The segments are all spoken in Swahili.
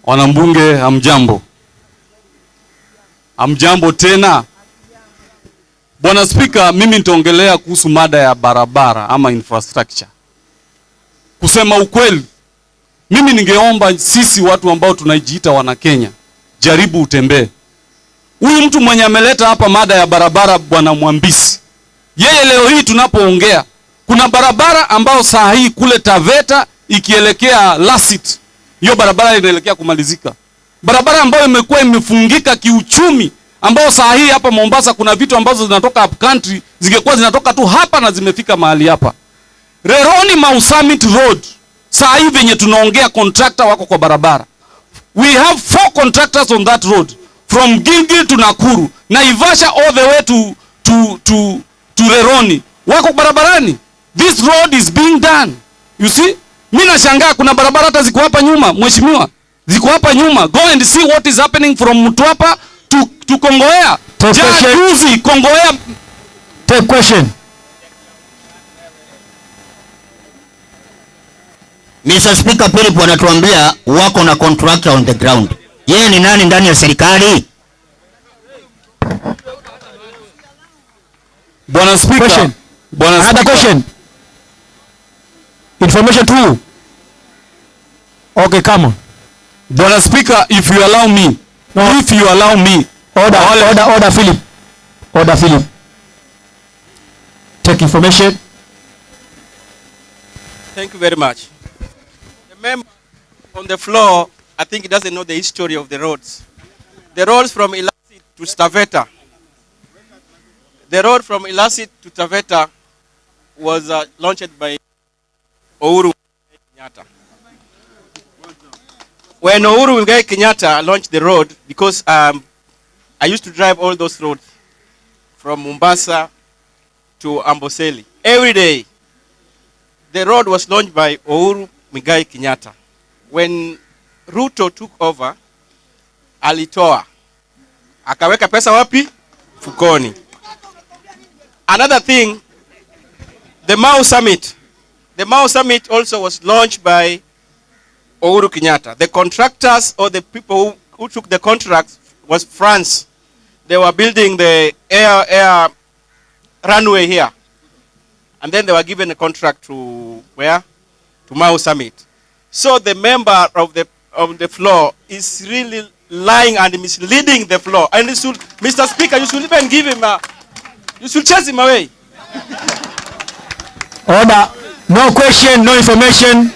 Wanambunge hamjambo. Hamjambo tena. Bwana Spika, mimi nitaongelea kuhusu mada ya barabara ama infrastructure. Kusema ukweli, mimi ningeomba sisi watu ambao tunajiita wana Kenya, jaribu utembee. Huyu mtu mwenye ameleta hapa mada ya barabara, Bwana Mwambisi, yeye leo hii tunapoongea, kuna barabara ambao saa hii kule Taveta ikielekea Lasit, hiyo barabara inaelekea kumalizika. Barabara ambayo imekuwa imefungika kiuchumi, ambao saa hii hapa Mombasa kuna vitu ambazo zinatoka up country, zingekuwa zinatoka tu hapa na zimefika mahali hapa. Reroni Mau Summit Road, saa hii venye tunaongea contractor wako kwa barabara. We have 4 contractors on that road from Gilgil to Nakuru, Naivasha all the way to Reroni. Wako barabarani. This road is being done. You see? Mimi nashangaa kuna barabara hata ziko hapa nyuma, mheshimiwa. Ziko hapa nyuma. Go and see what is happening from Mtwapa to Kongowea. Juzi Kongowea. Take question. Mr. Speaker, Philip wanatuambia wako na contractor on the ground. Yeye ni nani ndani ya serikali? Bwana Speaker. Bwana Speaker. Another question. Information to. Okay, come on. Bwana Speaker, if you allow me. No. If you allow me. Order, Philip. Order, Philip. Take information. Thank you very much. The member on the floor, I think he doesn't know the history of the roads. The roads from Ilasit to Taveta. The road from Ilasit to Taveta was launched by Uhuru Kenyatta. When Uhuru Kenyatta launched the road, because I used to drive all those roads from Mombasa to Amboseli every day. The road was launched by Uhuru Muigai Kenyatta. When Ruto took over, alitoa. Akaweka pesa wapi? Fukoni. Another thing, the Mau Summit. The Mau Summit also was launched by Uhuru Kenyatta. The contractors or the people who took the contracts was France. They were building the air runway here. And then they were given a contract to where? To Mau Summit. So the member of the floor is really lying and misleading the floor. And Mr. Speaker, you should even give him you should chase him away. Order. No question, no information.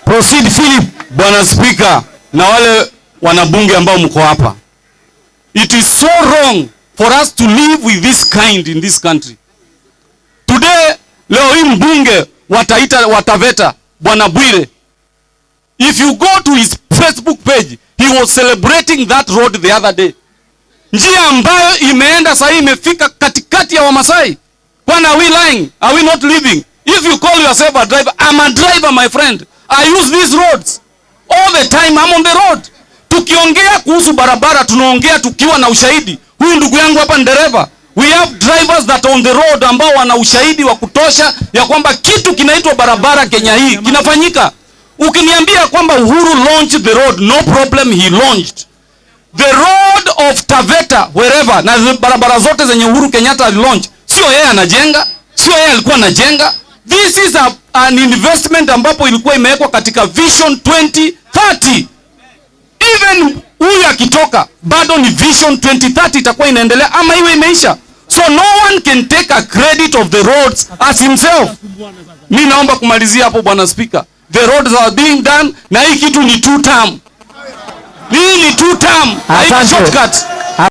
Proceed, Philip. Bwana Speaker, na wale wanabunge ambao mko hapa. It is so wrong for us to live with this kind in this country. Today, leo hii mbunge Taveta, Bwana Bwire, if you go to his Facebook page, he was celebrating that road the other day. Njia ambayo imeenda sasa imefika katikati ya Wamasai. When are we lying? Are we not living? If you call yourself a driver, I'm a driver, my friend. I use these roads. All the time I'm on the road. Tukiongea kuhusu barabara, tunaongea tukiwa na ushahidi. Huyu ndugu yangu hapa ni dereva. We have drivers that on the road ambao wana ushahidi wa kutosha ya kwamba kitu kinaitwa barabara Kenya hii kinafanyika. Ukiniambia kwamba Uhuru launched the road, no problem, he launched. The road of Taveta, wherever, na barabara zote zenye Uhuru Kenyatta launch, sio yeye anajenga, sio yeye alikuwa anajenga. This is an investment ambapo ilikuwa imewekwa katika Vision 2030. Even huyu akitoka, bado ni Vision 2030 itakuwa inaendelea ama iwe imeisha. So no one can take a credit of the roads as himself. Mimi naomba kumalizia hapo Bwana Speaker. The roads are being done na hii kitu ni 2 term. Hii ni 2 term. Haina shortcut.